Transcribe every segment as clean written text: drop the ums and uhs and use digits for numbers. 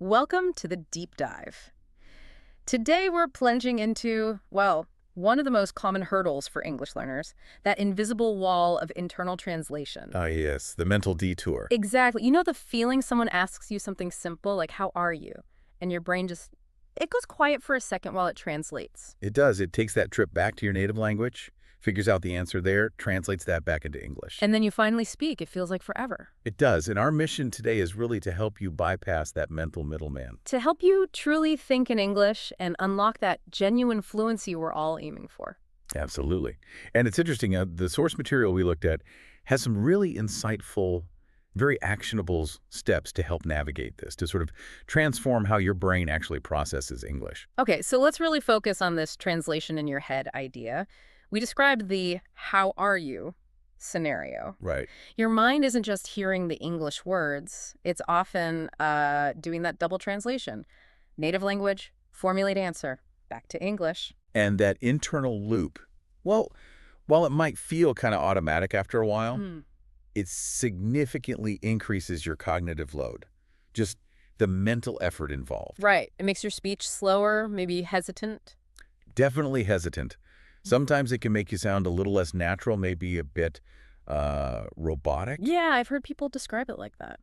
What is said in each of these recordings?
Welcome to the deep dive. Today we're plunging into, well, one of the most common hurdles for English learners, that invisible wall of internal translation. Ah, yes, the mental detour. Exactly. You know the feeling someone asks you something simple, like, how are you? And your brain just, it goes quiet for a second while it translates. It does. It takes that trip back to your native language, figures out the answer there, translates that back into English. And then you finally speak. It feels like forever. It does. And our mission today is really to help you bypass that mental middleman. To help you truly think in English and unlock that genuine fluency we're all aiming for. Absolutely. And it's interesting, the source material we looked at has some really insightful, very actionable steps to help navigate this, to sort of transform how your brain actually processes English. Okay, so let's really focus on this translation in your head idea. We described the how are you scenario. Right. Your mind isn't just hearing the English words. It's often doing that double translation. Native language, formulate answer, back to English. And that internal loop, well, while it might feel kind of automatic after a while, it significantly increases your cognitive load, just the mental effort involved. Right. It makes your speech slower, maybe hesitant. Definitely hesitant. Sometimes it can make you sound a little less natural, maybe a bit robotic. Yeah, I've heard people describe it like that.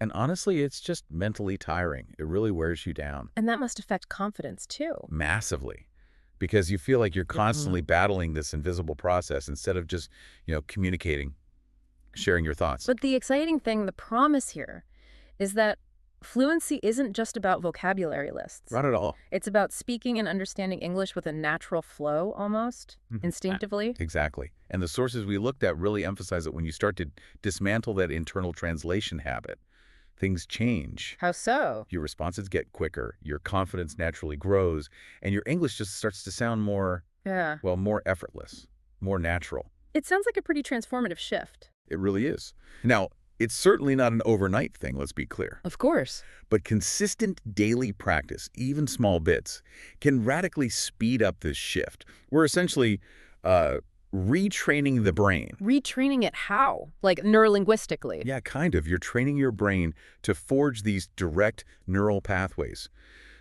And honestly, it's just mentally tiring. It really wears you down. And that must affect confidence, too. Massively. Because you feel like you're constantly battling this invisible process instead of just, communicating, sharing your thoughts. But the exciting thing, the promise here, is that fluency isn't just about vocabulary lists. Not at all. It's about speaking and understanding English with a natural flow, almost, instinctively. Exactly. And the sources we looked at really emphasize that when you start to dismantle that internal translation habit, things change. How so? Your responses get quicker, your confidence naturally grows, and your English just starts to sound more, Yeah. well, more effortless, more natural. It sounds like a pretty transformative shift. It really is. Now, it's certainly not an overnight thing, let's be clear. Of course. But consistent daily practice, even small bits, can radically speed up this shift. We're essentially retraining the brain. Retraining it how? Like neurolinguistically? Yeah, kind of. You're training your brain to forge these direct neural pathways.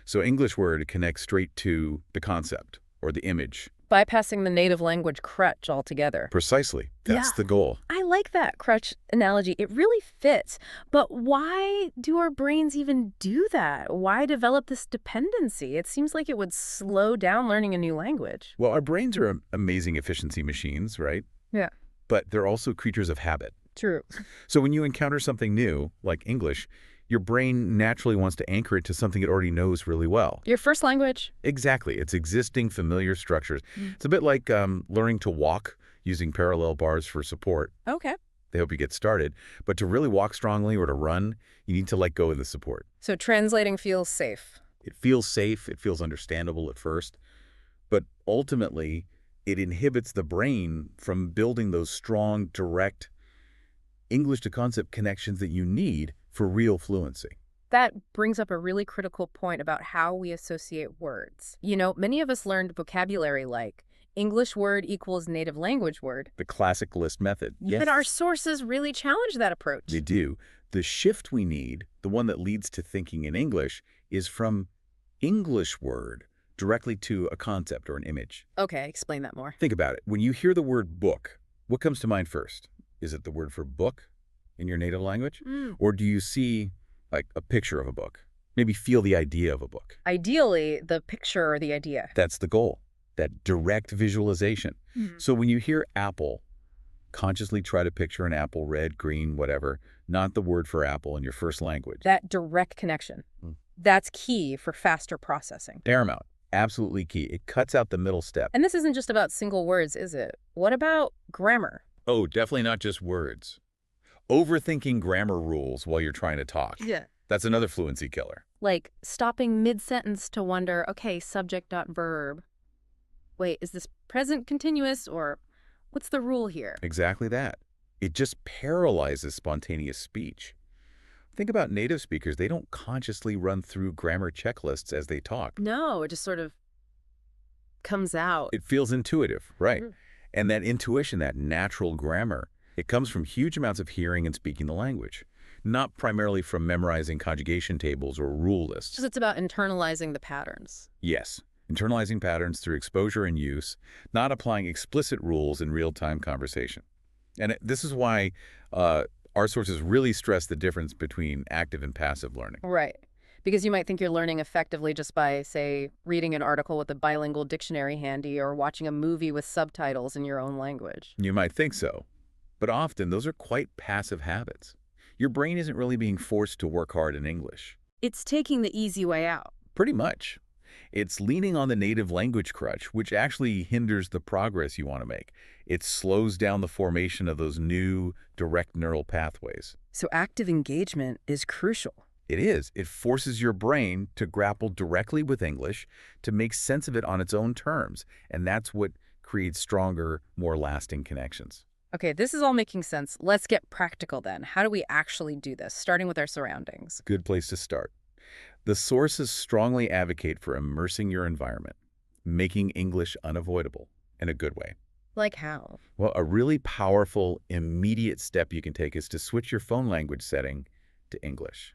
So English word connects straight to the concept or the image. Bypassing the native language crutch altogether. Precisely. That's the goal. I like that crutch analogy. It really fits. But why do our brains even do that? Why develop this dependency? It seems like it would slow down learning a new language. Well, our brains are amazing efficiency machines, right? Yeah. But they're also creatures of habit. True. So when you encounter something new, like English, your brain naturally wants to anchor it to something it already knows really well. Your first language? Exactly. It's existing familiar structures. It's a bit like learning to walk using parallel bars for support. Okay. They help you get started. But to really walk strongly or to run, you need to let go of the support. So translating feels safe. It feels safe. It feels understandable at first. But ultimately, it inhibits the brain from building those strong, direct English-to-concept connections that you need for real fluency. That brings up a really critical point about how we associate words. You know, many of us learned vocabulary like English word equals native language word. The classic list method. Yes, But our sources really challenge that approach. they do. The shift we need, the one that leads to thinking in English, is from English word directly to a concept or an image. Okay, explain that more. Think about it. When you hear the word book, what comes to mind first? Is it the word for book in your native language? Or do you see like a picture of a book? Maybe feel the idea of a book. Ideally, the picture or the idea. That's the goal, that direct visualization. So when you hear apple, consciously try to picture an apple, red, green, whatever, not the word for apple in your first language. That direct connection. That's key for faster processing. Paramount. Absolutely key. It cuts out the middle step. And this isn't just about single words, is it? What about grammar? Oh, definitely not just words. Overthinking grammar rules while you're trying to talk. Yeah. That's another fluency killer. Like stopping mid-sentence to wonder, okay, subject dot verb. Wait, is this present continuous or what's the rule here? Exactly that. It just paralyzes spontaneous speech. Think about native speakers. They don't consciously run through grammar checklists as they talk. No, it just sort of comes out. It feels intuitive, right? And that intuition, that natural grammar, it comes from huge amounts of hearing and speaking the language. not primarily from memorizing conjugation tables or rule lists. Just it's about internalizing the patterns. Yes, internalizing patterns through exposure and use, not applying explicit rules in real-time conversation. And this is why our sources really stress the difference between active and passive learning. Right. Because you might think you're learning effectively just by, say, reading an article with a bilingual dictionary handy or watching a movie with subtitles in your own language. You might think so, but often those are quite passive habits. Your brain isn't really being forced to work hard in English. It's taking the easy way out. Pretty much. It's leaning on the native language crutch, which actually hinders the progress you want to make. It slows down the formation of those new, direct neural pathways. So active engagement is crucial. It is. It forces your brain to grapple directly with English, to make sense of it on its own terms, and that's what creates stronger, more lasting connections. Okay, this is all making sense. Let's get practical then. How do we actually do this, starting with our surroundings? Good place to start. The sources strongly advocate for immersing your environment, making English unavoidable in a good way. Like how? Well, a really powerful, immediate step you can take is to switch your phone language setting to English.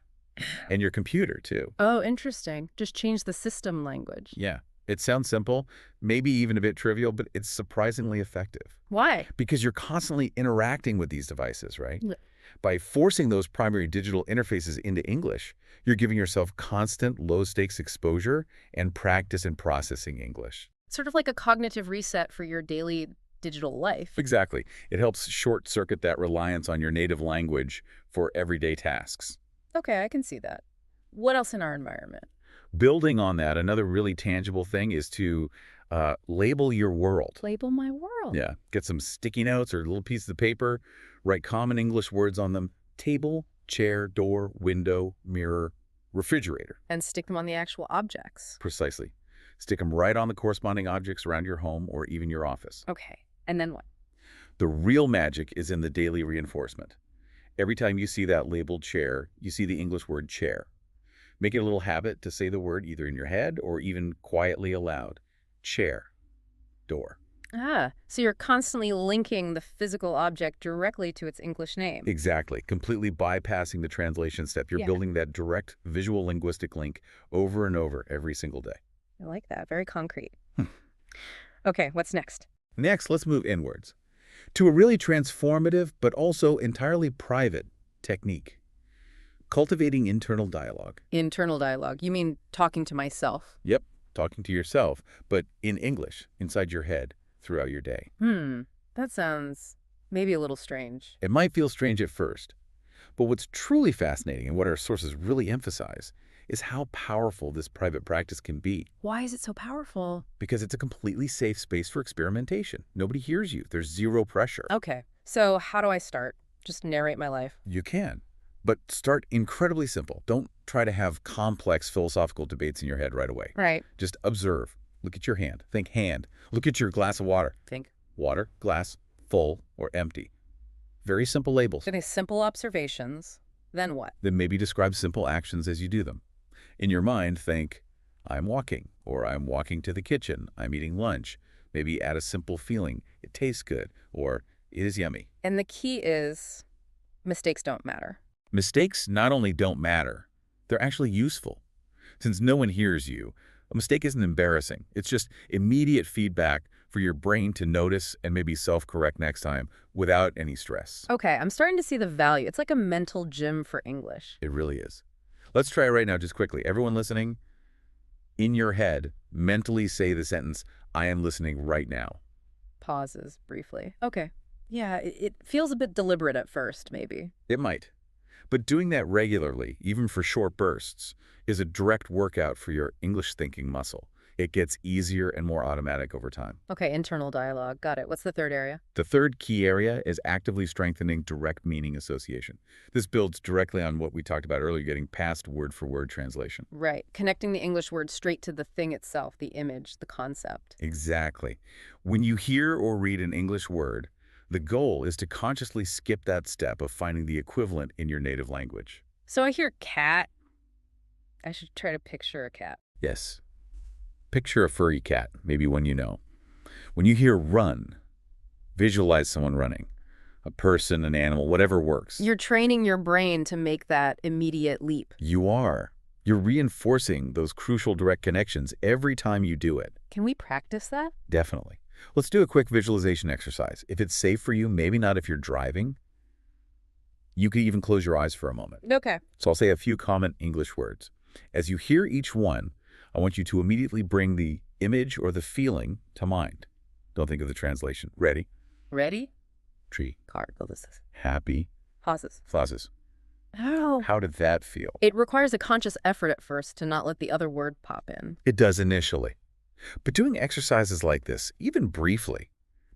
And your computer, too. Oh, interesting. Just change the system language. Yeah. It sounds simple, maybe even a bit trivial, but it's surprisingly effective. Why? Because you're constantly interacting with these devices, right? Yeah. By forcing those primary digital interfaces into English, you're giving yourself constant low-stakes exposure and practice in processing English. Sort of like a cognitive reset for your daily digital life. Exactly. It helps short-circuit that reliance on your native language for everyday tasks. Okay, I can see that. What else in our environment? Building on that, another really tangible thing is to label your world. Label my world. Yeah, get some sticky notes or little pieces of paper, write common English words on them. Table, chair, door, window, mirror, refrigerator. And stick them on the actual objects. Precisely. Stick them right on the corresponding objects around your home or even your office. Okay, and then what? The real magic is in the daily reinforcement. Every time you see that labeled chair, you see the English word chair. Make it a little habit to say the word either in your head or even quietly aloud. Chair. Door. Ah, so you're constantly linking the physical object directly to its English name. Exactly. Completely bypassing the translation step. You're Yeah. building that direct visual linguistic link over and over every single day. I like that. Very concrete. Okay, what's next? Next, let's move inwards to a really transformative but also entirely private technique. Cultivating internal dialogue. Internal dialogue. You mean talking to myself? Yep, talking to yourself, but in English, inside your head, throughout your day. That sounds maybe a little strange. It might feel strange at first, but what's truly fascinating and what our sources really emphasize is how powerful this private practice can be. Why is it so powerful? Because it's a completely safe space for experimentation. Nobody hears you. There's zero pressure. Okay, so how do I start? Just narrate my life? You can, but start incredibly simple. Don't try to have complex philosophical debates in your head right away. Right. Just observe. Look at your hand. Think hand. Look at your glass of water. Think. Water, glass, full, or empty. Very simple labels. Okay, simple observations. Then what? Then maybe describe simple actions as you do them. In your mind, think, I'm walking, or I'm walking to the kitchen, I'm eating lunch. Maybe add a simple feeling, it tastes good, or it is yummy. And the key is mistakes don't matter. Mistakes not only don't matter, they're actually useful. Since no one hears you, a mistake isn't embarrassing. It's just immediate feedback for your brain to notice and maybe self-correct next time without any stress. Okay, I'm starting to see the value. It's like a mental gym for English. It really is. Let's try it right now just quickly. Everyone listening, in your head, mentally say the sentence, I am listening right now. Pauses briefly. Okay. Yeah, it feels a bit deliberate at first, maybe. It might. But doing that regularly, even for short bursts, is a direct workout for your English thinking muscle. It gets easier and more automatic over time. Okay, internal dialogue. Got it. What's the third area? The third key area is actively strengthening direct meaning association. This builds directly on what we talked about earlier, getting past word-for-word translation. Right. Connecting the English word straight to the thing itself, the image, the concept. Exactly. When you hear or read an English word, the goal is to consciously skip that step of finding the equivalent in your native language. So I hear cat. I should try to picture a cat. Yes. Picture a furry cat, maybe one you know. When you hear run, visualize someone running. A person, an animal, whatever works. You're training your brain to make that immediate leap. You are. You're reinforcing those crucial direct connections every time you do it. Can we practice that? Definitely. Let's do a quick visualization exercise. If it's safe for you, maybe not if you're driving, you could even close your eyes for a moment. Okay. So I'll say a few common English words. As you hear each one, I want you to immediately bring the image or the feeling to mind. Don't think of the translation. Ready? Ready? Tree. Car. Oh, this is. Happy. Pauses. Flosses. Oh. How did that feel? It requires a conscious effort at first to not let the other word pop in. It does initially. But doing exercises like this, even briefly,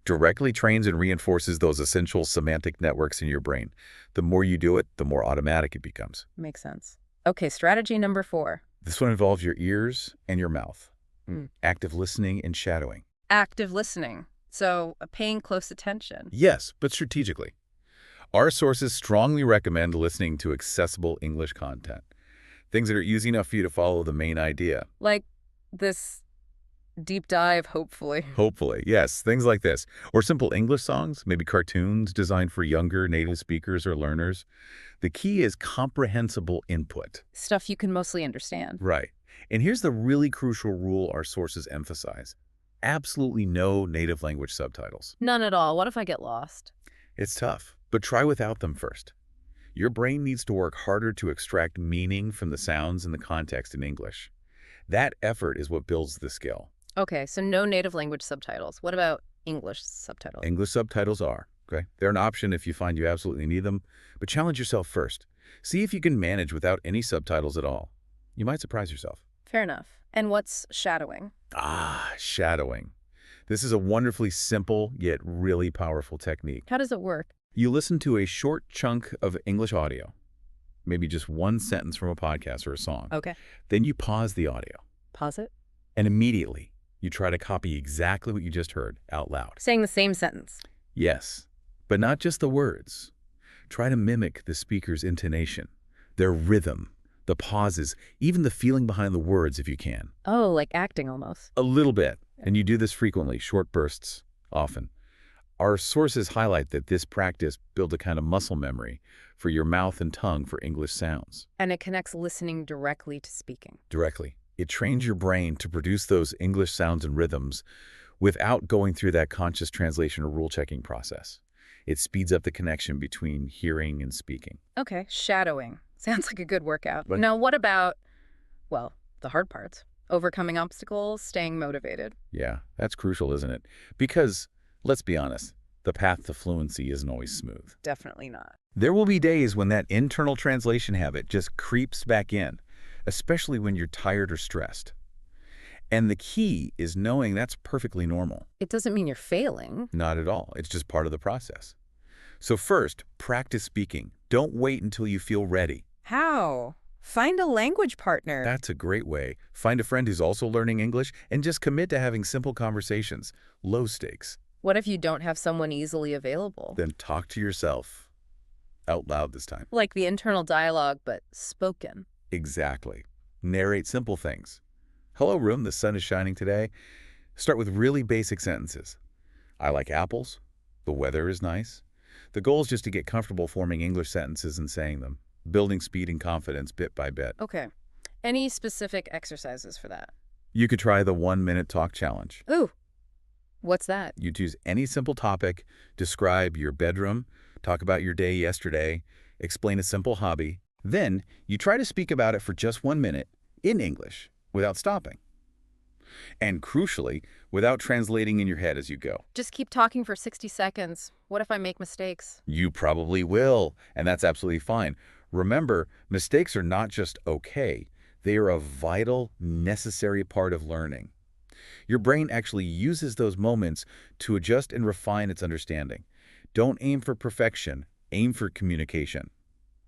directly trains and reinforces those essential semantic networks in your brain. The more you do it, the more automatic it becomes. Makes sense. Okay, strategy number 4. This one involves your ears and your mouth. Mm. Active listening and shadowing. Active listening. So paying close attention. Yes, but strategically. Our sources strongly recommend listening to accessible English content. Things that are easy enough for you to follow the main idea. Like this deep dive, hopefully. Hopefully, yes, things like this. Or simple English songs, maybe cartoons designed for younger native speakers or learners. The key is comprehensible input. Stuff you can mostly understand. Right. And here's the really crucial rule our sources emphasize. Absolutely no native language subtitles. None at all. What if I get lost? It's tough, but try without them first. Your brain needs to work harder to extract meaning from the sounds and the context in English. That effort is what builds the skill. Okay, so no native language subtitles. What about English subtitles? English subtitles are, okay? They're an option if you find you absolutely need them, but challenge yourself first. See if you can manage without any subtitles at all. You might surprise yourself. Fair enough. And what's shadowing? Shadowing. This is a wonderfully simple yet really powerful technique. How does it work? You listen to a short chunk of English audio, maybe just one sentence from a podcast or a song. Okay. Then you pause the audio, Pause it. and immediately you try to copy exactly what you just heard out loud. Saying the same sentence. Yes, but not just the words. Try to mimic the speaker's intonation, their rhythm, the pauses, even the feeling behind the words if you can. Oh, like acting almost. A little bit, and you do this frequently, short bursts, often. Our sources highlight that this practice builds a kind of muscle memory for your mouth and tongue for English sounds. And it connects listening directly to speaking. Directly. It trains your brain to produce those English sounds and rhythms without going through that conscious translation or rule-checking process. It speeds up the connection between hearing and speaking. Okay, shadowing. Sounds like a good workout. But- Now, what about, well, the hard parts? Overcoming obstacles, staying motivated. Yeah, that's crucial, isn't it? Because, let's be honest, the path to fluency isn't always smooth. Definitely not. There will be days when that internal translation habit just creeps back in, especially when you're tired or stressed. And the key is knowing that's perfectly normal. It doesn't mean you're failing. Not at all. It's just part of the process. So first, practice speaking. Don't wait until you feel ready. How? Find a language partner. That's a great way. Find a friend who's also learning English and just commit to having simple conversations. Low stakes. What if you don't have someone easily available? Then talk to yourself. Out loud this time. Like the internal dialogue, but spoken. Exactly. Narrate simple things. Hello, room. The sun is shining today. Start with really basic sentences. I like apples. The weather is nice. The goal is just to get comfortable forming English sentences and saying them, building speed and confidence bit by bit. Okay. Any specific exercises for that? You could try the 1-minute talk challenge. Ooh. What's that? You choose any simple topic, describe your bedroom, talk about your day yesterday, explain a simple hobby. Then you try to speak about it for just 1 minute in English without stopping. And crucially, without translating in your head as you go. Just keep talking for 60 seconds. What if I make mistakes? You probably will, and that's absolutely fine. Remember, mistakes are not just okay. They are a vital, necessary part of learning. Your brain actually uses those moments to adjust and refine its understanding. Don't aim for perfection. Aim for communication.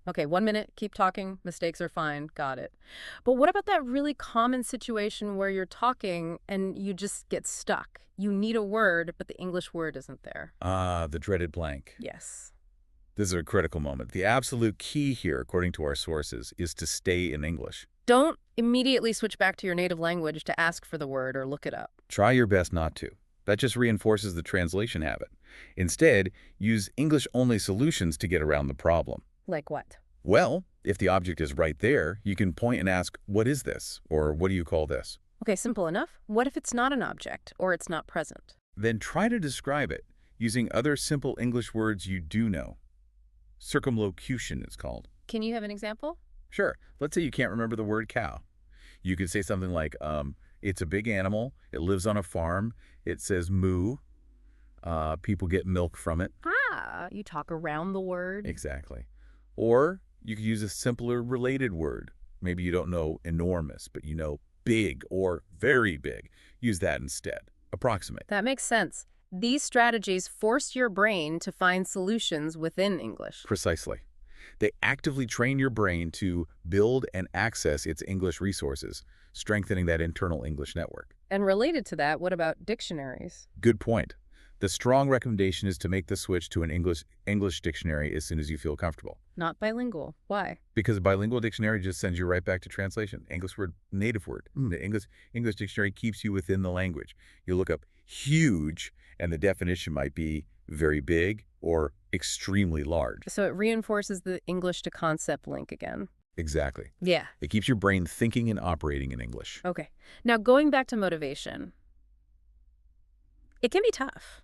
Okay, 1 minute, keep talking, mistakes are fine, got it. But what about that really common situation where you're talking and you just get stuck? You need a word, but the English word isn't there. The dreaded blank. Yes. This is a critical moment. The absolute key here, according to our sources, is to stay in English. Don't immediately switch back to your native language to ask for the word or look it up. Try your best not to. That just reinforces the translation habit. Instead, use English-only solutions to get around the problem. Like what? Well, if the object is right there, you can point and ask, what is this? Or what do you call this? Okay, simple enough. What if it's not an object or it's not present? Then try to describe it using other simple English words you do know. Circumlocution, it's called. Can you have an example? Sure, let's say you can't remember the word cow. You could say something like, it's a big animal, it lives on a farm, it says moo, people get milk from it. Ah, you talk around the word. Exactly. Or you could use a simpler related word. Maybe you don't know enormous, but you know big or very big. Use that instead. Approximate. That makes sense. These strategies force your brain to find solutions within English. Precisely. They actively train your brain to build and access its English resources, strengthening that internal English network. And related to that, what about dictionaries? Good point. The strong recommendation is to make the switch to an English dictionary as soon as you feel comfortable. Not bilingual. Why? Because a bilingual dictionary just sends you right back to translation. English word, native word. The English dictionary keeps you within the language. You look up huge, and the definition might be very big or extremely large. So it reinforces the English to concept link again. Exactly. Yeah. It keeps your brain thinking and operating in English. Okay. Now going back to motivation. It can be tough.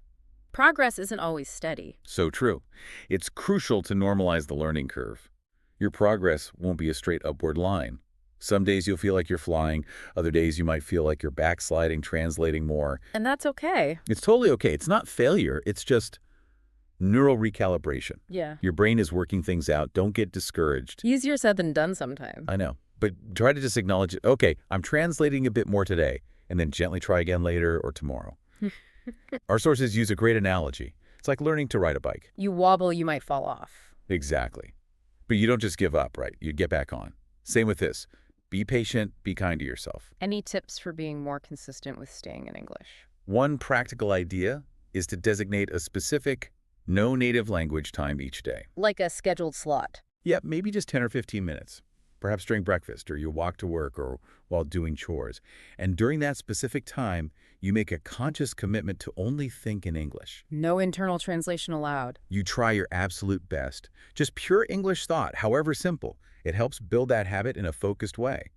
Progress isn't always steady. So true. It's crucial to normalize the learning curve. Your progress won't be a straight upward line. Some days you'll feel like you're flying. Other days you might feel like you're backsliding, translating more. And that's okay. It's totally okay. It's not failure. It's just neural recalibration. Yeah. Your brain is working things out. Don't get discouraged. Easier said than done sometimes. I know. But try to just acknowledge it. Okay, I'm translating a bit more today, and then gently try again later or tomorrow. Our sources use a great analogy. It's like learning to ride a bike. You wobble, you might fall off. Exactly. But you don't just give up, right? You get back on. Same with this. Be patient, be kind to yourself. Any tips for being more consistent with staying in English? One practical idea is to designate a specific, no native language time each day. Like a scheduled slot. Yeah, maybe just 10 or 15 minutes. Perhaps during breakfast or your walk to work or while doing chores. And during that specific time, you make a conscious commitment to only think in English. No internal translation allowed. You try your absolute best. Just pure English thought, however simple. It helps build that habit in a focused way.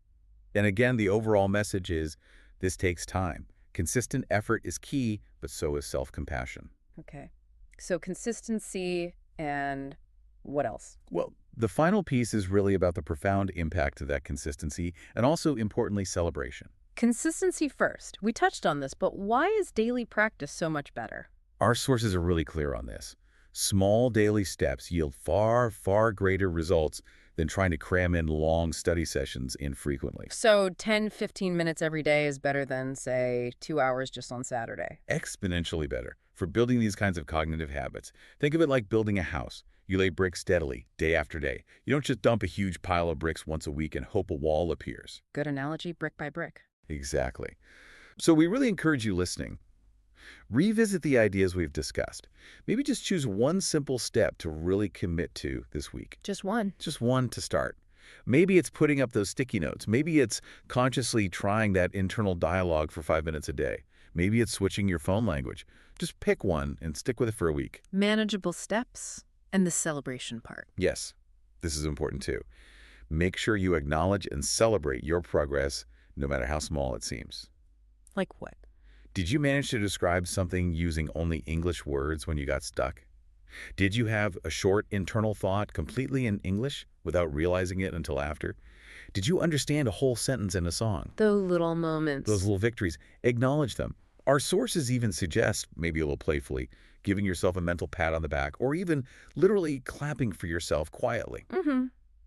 And again, the overall message is, this takes time. Consistent effort is key, but so is self-compassion. Okay. So consistency and what else? Well, the final piece is really about the profound impact of that consistency and also, importantly, celebration. Consistency first. We touched on this, but why is daily practice so much better? Our sources are really clear on this. Small daily steps yield far, far greater results than trying to cram in long study sessions infrequently. So 10, 15 minutes every day is better than, say, 2 hours just on Saturday. Exponentially better for building these kinds of cognitive habits. Think of it like building a house. You lay bricks steadily, day after day. You don't just dump a huge pile of bricks once a week and hope a wall appears. Good analogy, brick by brick. Exactly. So we really encourage you listening. Revisit the ideas we've discussed. Maybe just choose one simple step to really commit to this week. Just one. Just one to start. Maybe it's putting up those sticky notes. Maybe it's consciously trying that internal dialogue for 5 minutes a day. Maybe it's switching your phone language. Just pick one and stick with it for a week. Manageable steps and the celebration part. Yes, this is important too. Make sure you acknowledge and celebrate your progress, no matter how small it seems. Like what? Did you manage to describe something using only English words when you got stuck? Did you have a short internal thought completely in English without realizing it until after? Did you understand a whole sentence in a song? Those little moments. Those little victories. Acknowledge them. Our sources even suggest, maybe a little playfully, giving yourself a mental pat on the back or even literally clapping for yourself quietly.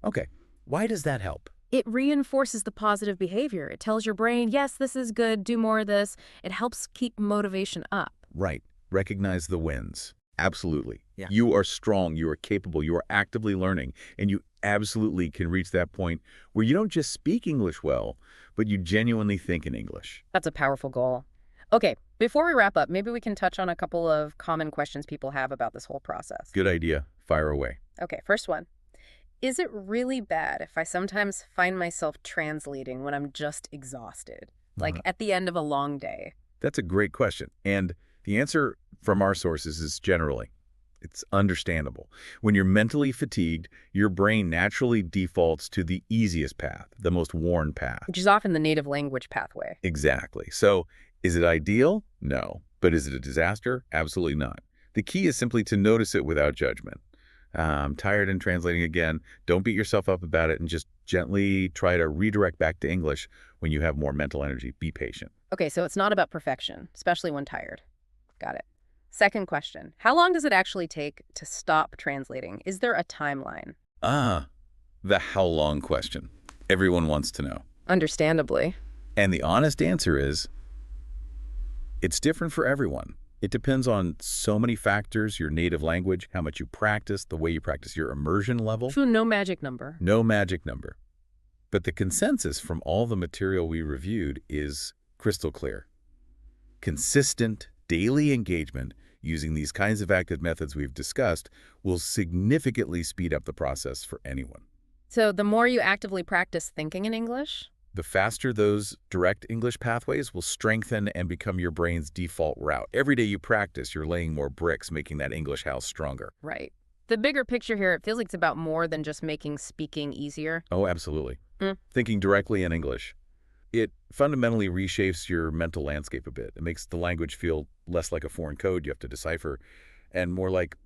Okay, why does that help? It reinforces the positive behavior. It tells your brain, yes, this is good, do more of this. It helps keep motivation up. Right. Recognize the wins. Absolutely. Yeah. You are strong, you are capable, you are actively learning, and you absolutely can reach that point where you don't just speak English well, but you genuinely think in English. That's a powerful goal. Okay, before we wrap up, maybe we can touch on a couple of common questions people have about this whole process. Good idea. Fire away. Okay, first one. Is it really bad if I sometimes find myself translating when I'm just exhausted? Like at the end of a long day? That's a great question. And the answer from our sources is generally, it's understandable. When you're mentally fatigued, your brain naturally defaults to the easiest path, the most worn path. Which is often the native language pathway. Exactly. So, is it ideal? No. But is it a disaster? Absolutely not. The key is simply to notice it without judgment. Tired and translating again. Don't beat yourself up about it and just gently try to redirect back to English when you have more mental energy. Be patient. Okay, so it's not about perfection, especially when tired. Got it. Second question. How long does it actually take to stop translating? Is there a timeline? Ah, the how long question. Everyone wants to know. Understandably. And the honest answer is, it's different for everyone. It depends on so many factors, your native language, how much you practice, the way you practice your immersion level. So no magic number. No magic number. But the consensus from all the material we reviewed is crystal clear. Consistent, daily engagement using these kinds of active methods we've discussed will significantly speed up the process for anyone. So the more you actively practice thinking in English, The faster those direct English pathways will strengthen and become your brain's default route. Every day you practice, you're laying more bricks, making that English house stronger. right. The bigger picture here, it feels like it's about more than just making speaking easier. Oh, absolutely. Mm. Thinking directly in English. It fundamentally reshapes your mental landscape a bit. It makes the language feel less like a foreign code you have to decipher and more like,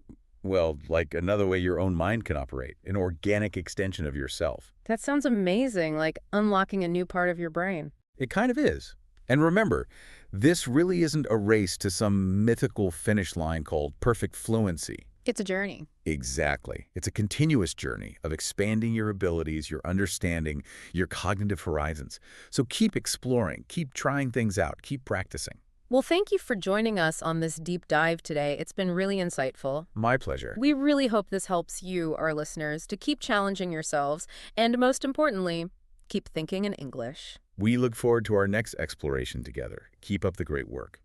well, like another way your own mind can operate, an organic extension of yourself. That sounds amazing, like unlocking a new part of your brain. It kind of is. And remember, this really isn't a race to some mythical finish line called perfect fluency. It's a journey. Exactly. It's a continuous journey of expanding your abilities, your understanding, your cognitive horizons. So keep exploring, keep trying things out, keep practicing. Well, thank you for joining us on this deep dive today. It's been really insightful. My pleasure. We really hope this helps you, our listeners, to keep challenging yourselves and, most importantly, keep thinking in English. We look forward to our next exploration together. Keep up the great work.